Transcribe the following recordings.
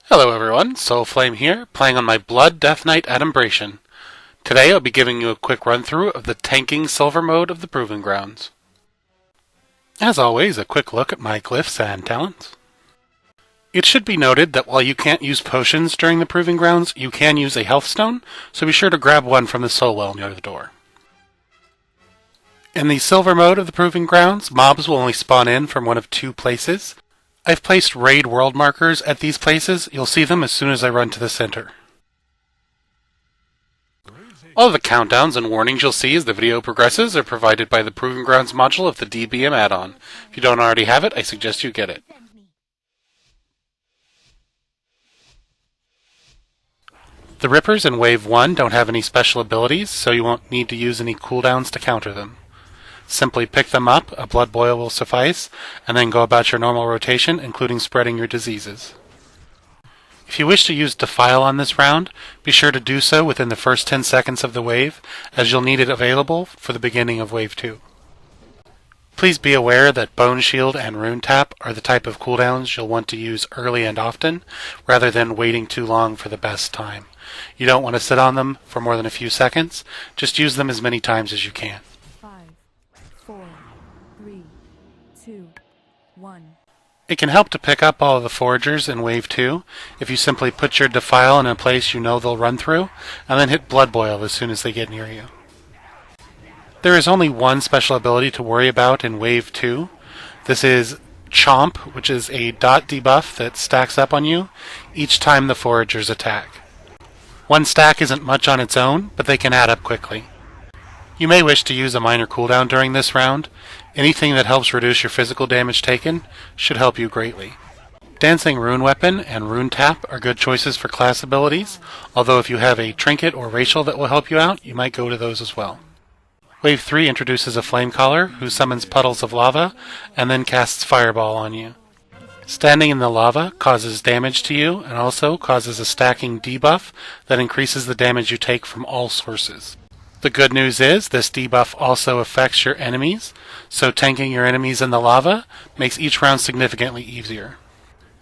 Hello everyone, Soulflame here, playing on my Blood Death Knight Adumbration. Today I'll be giving you a quick run through of the tanking silver mode of the Proving Grounds. As always, a quick look at my glyphs and talents. It should be noted that while you can't use potions during the Proving Grounds, you can use a health stone, so be sure to grab one from the soul well near the door. In the silver mode of the Proving Grounds, mobs will only spawn in from one of two places. I've placed raid world markers at these places. You'll see them as soon as I run to the center. All of the countdowns and warnings you'll see as the video progresses are provided by the Proving Grounds module of the DBM add-on. If you don't already have it, I suggest you get it. The Rippers in Wave 1 don't have any special abilities, so you won't need to use any cooldowns to counter them. Simply pick them up, a blood boil will suffice, and then go about your normal rotation, including spreading your diseases. If you wish to use Defile on this round, be sure to do so within the first 10 seconds of the wave, as you'll need it available for the beginning of Wave 2. Please be aware that Bone Shield and Rune Tap are the type of cooldowns you'll want to use early and often, rather than waiting too long for the best time. You don't want to sit on them for more than a few seconds, just use them as many times as you can. 4, 3, 2, 1. It can help to pick up all of the foragers in Wave 2 if you simply put your Defile in a place you know they'll run through, and then hit Blood Boil as soon as they get near you. There is only one special ability to worry about in Wave 2. This is Chomp, which is a dot debuff that stacks up on you each time the foragers attack. One stack isn't much on its own, but they can add up quickly. You may wish to use a minor cooldown during this round. Anything that helps reduce your physical damage taken should help you greatly. Dancing Rune Weapon and Rune Tap are good choices for class abilities, although if you have a Trinket or Racial that will help you out, you might go to those as well. Wave 3 introduces a Flame Caller who summons puddles of lava and then casts Fireball on you. Standing in the lava causes damage to you and also causes a stacking debuff that increases the damage you take from all sources. The good news is this debuff also affects your enemies, so tanking your enemies in the lava makes each round significantly easier.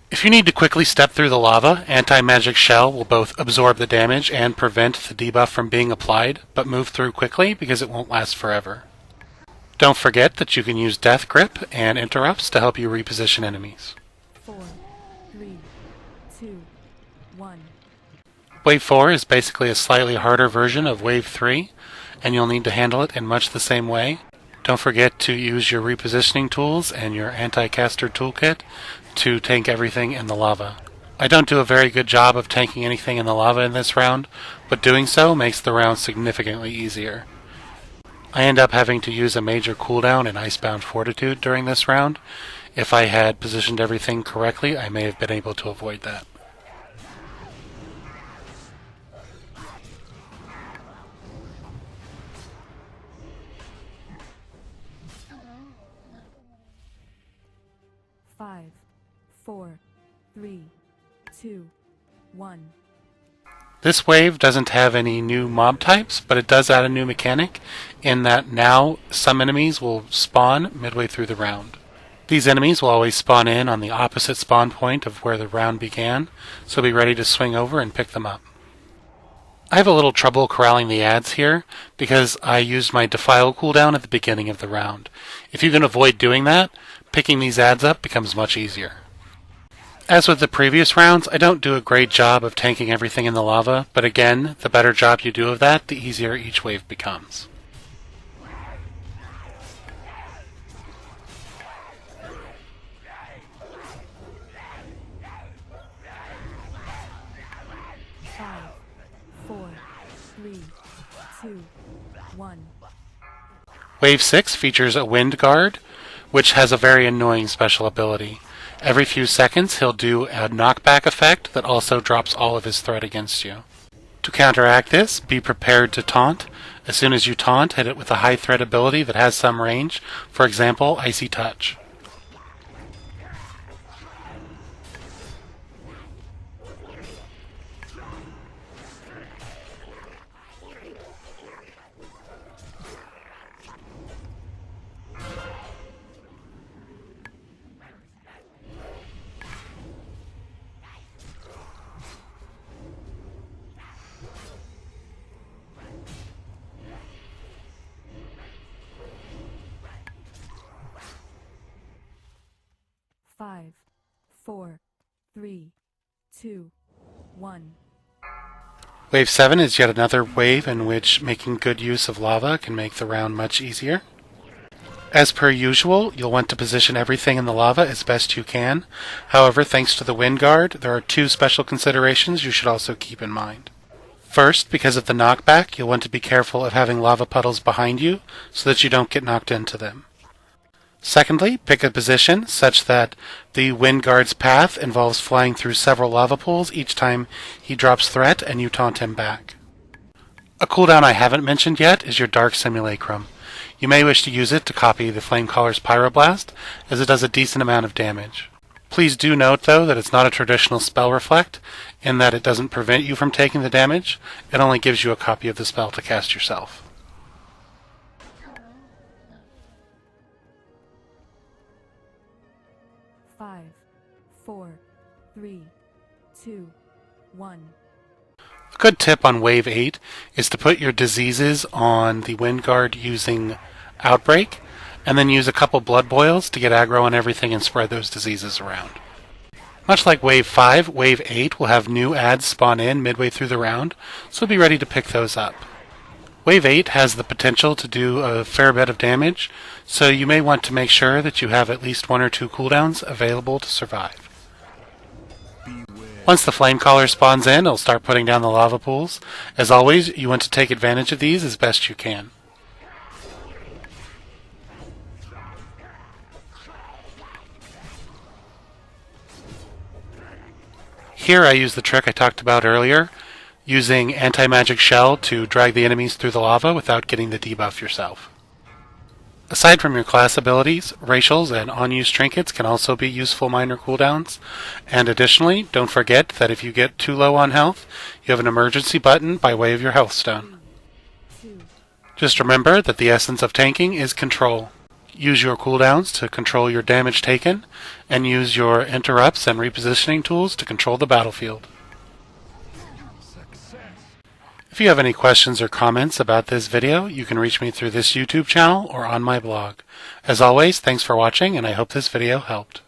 If you need to quickly step through the lava, Anti-Magic Shell will both absorb the damage and prevent the debuff from being applied, but move through quickly because it won't last forever. Don't forget that you can use Death Grip and Interrupts to help you reposition enemies. 4, 3, 2, 1. Wave 4 is basically a slightly harder version of Wave 3, and you'll need to handle it in much the same way. Don't forget to use your repositioning tools and your anti-caster toolkit to tank everything in the lava. I don't do a very good job of tanking anything in the lava in this round, but doing so makes the round significantly easier. I end up having to use a major cooldown in Icebound Fortitude during this round. If I had positioned everything correctly, I may have been able to avoid that. Five, 4, 3, 2, 1. This wave doesn't have any new mob types, but it does add a new mechanic in that now some enemies will spawn midway through the round. These enemies will always spawn in on the opposite spawn point of where the round began, so be ready to swing over and pick them up. I have a little trouble corralling the ads here because I used my Defile cooldown at the beginning of the round. If you can avoid doing that, picking these ads up becomes much easier. As with the previous rounds, I don't do a great job of tanking everything in the lava, but again, the better job you do of that, the easier each wave becomes. Five, 4, 3, 2, 1. Wave 6 features a Wind Guard, which has a very annoying special ability. Every few seconds he'll do a knockback effect that also drops all of his threat against you. To counteract this, be prepared to taunt. As soon as you taunt, hit it with a high threat ability that has some range, for example, Icy Touch. 5, 4, 3, 2, 1. Wave 7 is yet another wave in which making good use of lava can make the round much easier. As per usual, you'll want to position everything in the lava as best you can. However, thanks to the wind guard, there are two special considerations you should also keep in mind. First, because of the knockback, you'll want to be careful of having lava puddles behind you so that you don't get knocked into them. Secondly, pick a position such that the wind guard's path involves flying through several lava pools each time he drops threat and you taunt him back. A cooldown I haven't mentioned yet is your Dark Simulacrum. You may wish to use it to copy the Flamecaller's Pyroblast, as it does a decent amount of damage. Please do note, though, that it's not a traditional spell reflect, in that it doesn't prevent you from taking the damage, it only gives you a copy of the spell to cast yourself. Five, 4, 3, 2, 1. A good tip on Wave 8 is to put your diseases on the Wind Guard using Outbreak, and then use a couple blood boils to get aggro on everything and spread those diseases around. Much like Wave 5, Wave 8 will have new adds spawn in midway through the round, so be ready to pick those up. Wave 8 has the potential to do a fair bit of damage, so you may want to make sure that you have at least 1 or 2 cooldowns available to survive. Once the Flamecaller spawns in, it'll start putting down the lava pools. As always, you want to take advantage of these as best you can. Here I use the trick I talked about earlier, using Anti-Magic Shell to drag the enemies through the lava without getting the debuff yourself. Aside from your class abilities, racials and on-use trinkets can also be useful minor cooldowns, and additionally, don't forget that if you get too low on health, you have an emergency button by way of your health stone. Just remember that the essence of tanking is control. Use your cooldowns to control your damage taken, and use your interrupts and repositioning tools to control the battlefield. If you have any questions or comments about this video, you can reach me through this YouTube channel or on my blog. As always, thanks for watching, and I hope this video helped.